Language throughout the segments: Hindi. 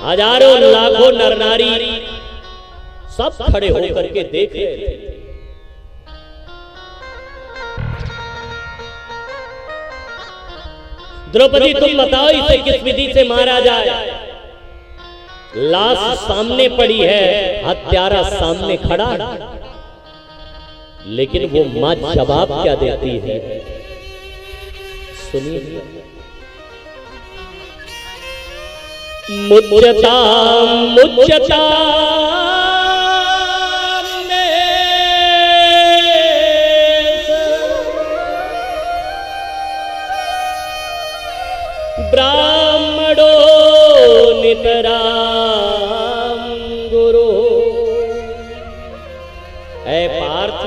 हजारों लाखों नर नारी सब खड़े होकर के देख रहे थे। द्रौपदी तुम बताओ इसे किस विधि से मारा जाए? लाश सामने पड़ी है, हत्यारा सामने खड़ा है, लेकिन वो मां जवाब क्या देती है सुनिए। मुच्यता मुच्यता ब्राह्मणो नितराम गुरु। ऐ पार्थ,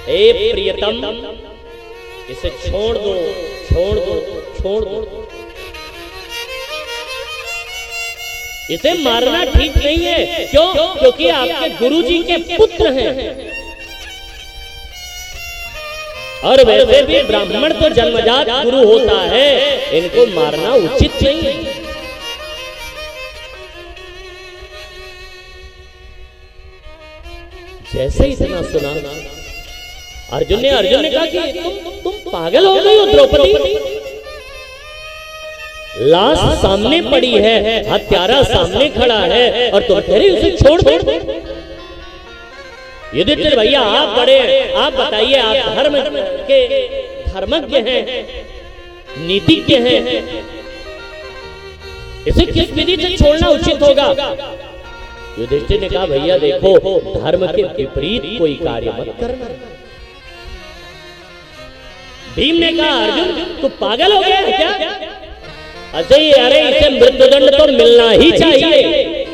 ए प्रियतम, इसे छोड़ दो, छोड़ दो, छोड़ दो। इसे मारना ठीक नहीं है। क्यों? क्योंकि आपके गुरुजी के पुत्र हैं, और वैसे भी ब्राह्मण तो जन्मजात गुरु होता है, इनको मारना उचित नहीं है। जैसे इतना सुना, अर्जुन ने कहा कि तुम पागल हो गई हो द्रौपदी? लाश सामने पड़ी है, हत्यारा सामने खड़ा है, और तुम कह रहे उसे छोड़ दो। युधिष्ठिर भैया आप बड़े, आप बताइए, आप धर्म के धर्मज्ञ हैं, नीतिज्ञ हैं, इसे किस विधि से छोड़ना उचित होगा? युधिष्ठिर ने कहा भैया देखो, धर्म के विपरीत कोई कार्य मत करना। भीम ने कहा अर्जुन तू पागल हो गया है क्या? अरे इसे मृत्युदंड तो मिलना ही चाहिए।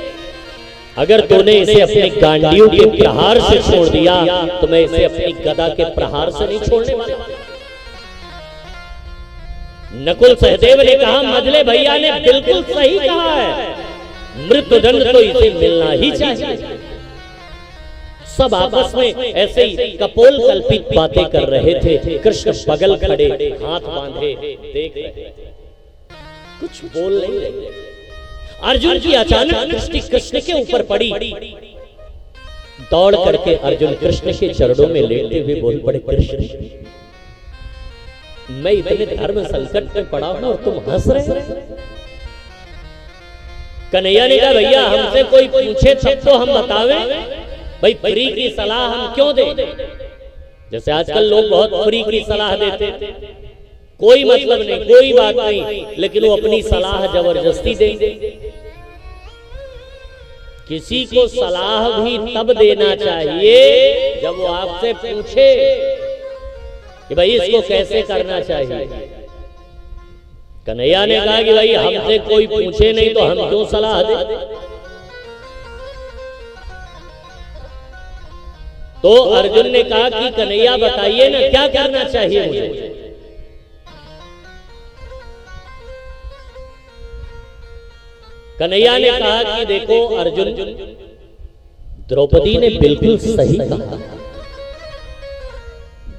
अगर तूने इसे अपने गांडियों के प्रहार से छोड़ दिया तो मैं इसे अपनी गदा के प्रहार से नहीं छोड़ने वाला। नकुल सहदेव ने कहा मजले भैया ने बिल्कुल सही कहा है, मृत्युदंड तो इसे मिलना ही चाहिए। सब आपस में ऐसे ही कपोल कल्पित बातें कर रहे थे। कृष्ण बगल खड़े, हाथ बांधे देख रहे थे, कुछ बोल नहीं रहे। अर्जुन की अचानक दृष्टि कृष्ण के ऊपर पड़ी। दौड़ करके अर्जुन कृष्ण के चरणों में लेटते हुए बोल पड़े, कृष्ण मैं इतने धर्म संकट में पड़ा हूं और तुम हंस रहे हो। कन्हैया ने कहा भैया हमसे कोई पूछे तब तो हम बतावें, भाई फ्री की सलाह हम क्यों दें? जैसे आजकल लोग बहुत फ्री की सलाह देते, कोई मतलब नहीं, कोई बात नहीं, लेकिन वो अपनी सलाह जबरदस्ती देंगे। किसी को सलाह भी तब देना चाहिए जब वो आपसे पूछे कि भाई इसको कैसे करना चाहिए। कन्हैया ने कहा कि भाई हमसे कोई पूछे नहीं तो हम क्यों सलाह दें? तो अर्जुन ने कहा कि कन्हैया बताइए ना क्या करना चाहिए मुझे। कन्हैया ने कहा कि देखो अर्जुन, द्रौपदी ने बिल्कुल सही कहा।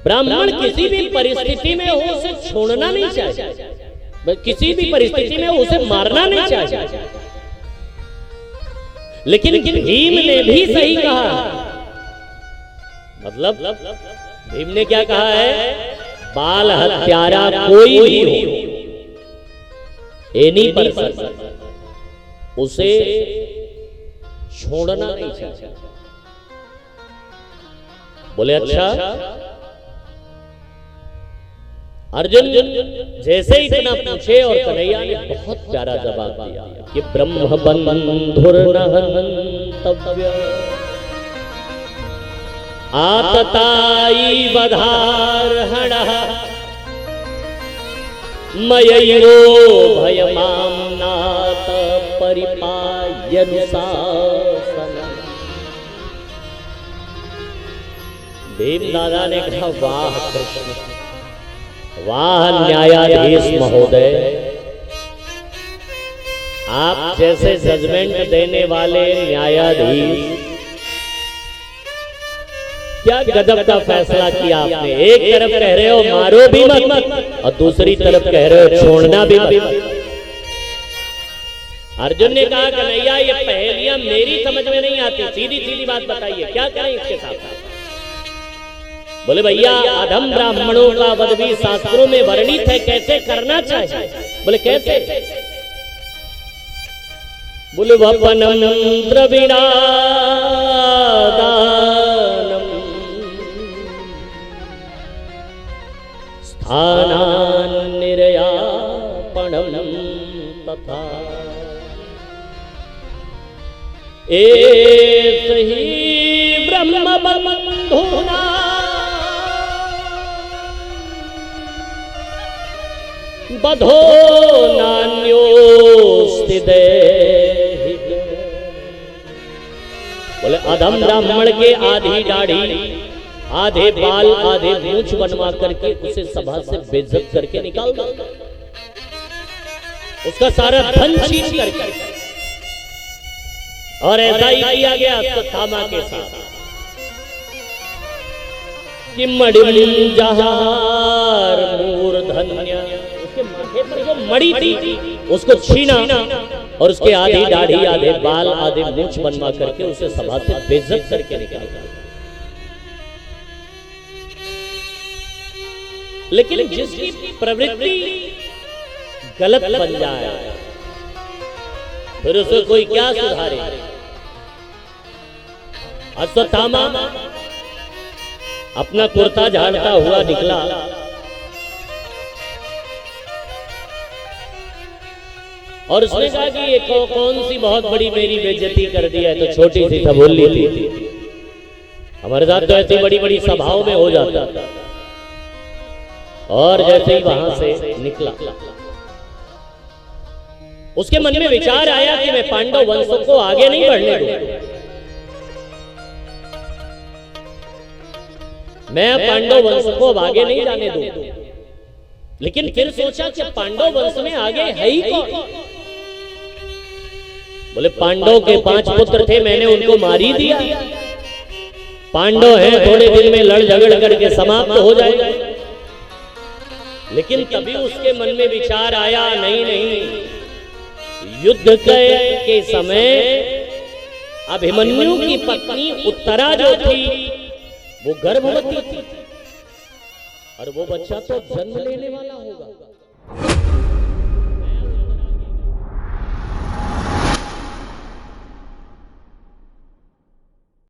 ब्राह्मण किसी भी परिस्थिति में हो उसे छोड़ना नहीं चाहिए, किसी भी परिस्थिति में उसे मारना नहीं चाहिए। लेकिन भीम ने भी सही कहा। मतलब भीम ने क्या कहा है? बाल हत्यारा कोई भी हो, एनी पर्सन, उसे छोड़ना नहीं चाहिए। बोले अच्छा। अर्जुन जैसे ही इतना पूछे और कन्हैया ने बहुत प्यारा जवाब दिया कि ब्रह्म बंधुर्नहन्तव्य आतताई वधार्हणः मयैरो भयमाम्नात परिपायनुशासनम्। भीम दादा ने कहा वाह कृष्ण, वाह न्यायाधीश महोदय, आप जैसे जजमेंट देने वाले न्यायाधीश, क्या गजब का फैसला किया आपने। एक तरफ कह रहे हो मारो भी मत और दूसरी तरफ कह रहे हो छोड़ना भी मत। अर्जुन ने कहा कन्हैया ये पहेलियां मेरी समझ में नहीं आती, सीधी सीधी बात बताइए क्या करें इसके साथ। बोले भैया अधम ब्राह्मणों का वध भी शास्त्रों में वर्णित है, कैसे करना चाहिए। बोले कैसे। बोले वपनम द्रविणादानम स्थानान् निर्यापणम तथा एष हि ब्रह्म बंधुना बधो नान्योस्ति दैहिक। बोले अधम ब्राह्मण के आधी दाढ़ी, आधे बाल, आधे मूंछ बनवा करके उसे सभा से बेइज्जत करके निकाल दो, उसका सारा धन छीन करके। और ऐसा ही किया गया अश्वत्थामा के साथ कि मणिम जहार मूर्धन्य, उसके माथे पर जो मणि थी उसको छीना और उसके आधी दाढ़ी, आधे बाल, आधे मूंछ बनवा करके उसे सभा से बेइज्जत करके निकाला। लेकिन जिसकी प्रवृत्ति गलत बन जाए फिर उसे कोई क्या सुधारे। अश्वत्थामा अपना कुर्ता झाड़ता हुआ निकला और उसने कहा कि ये कौन सी बहुत बड़ी मेरी बेइज्जती कर दी है, तो छोटी सी था बोल ली थी। हमारे साथ तो ऐसी बड़ी बड़ी सभाओं में हो जाता था। और जैसे ही वहां से निकला उसके मन में विचार आया कि मैं पांडव वंश को आगे नहीं बढ़ने दूंगा, मैं पांडव वंश को अब आगे नहीं जाने दूंगा। लेकिन फिर सोचा कि पांडव वंश में आगे है ही कौन। बोले पांडव के 5 पुत्र थे, मैंने उनको मार ही दिया। पांडव हैं, थोड़े दिन में लड़ झगड़ करके समाप्त हो जाएगा। लेकिन तभी उसके मन में विचार आया, नहीं नहीं, युद्ध के समय अभिमन्यु की पत्नी उत्तरा जो थी वो गर्भवती थी और वो बच्चा तो जन्म लेने वाला होगा।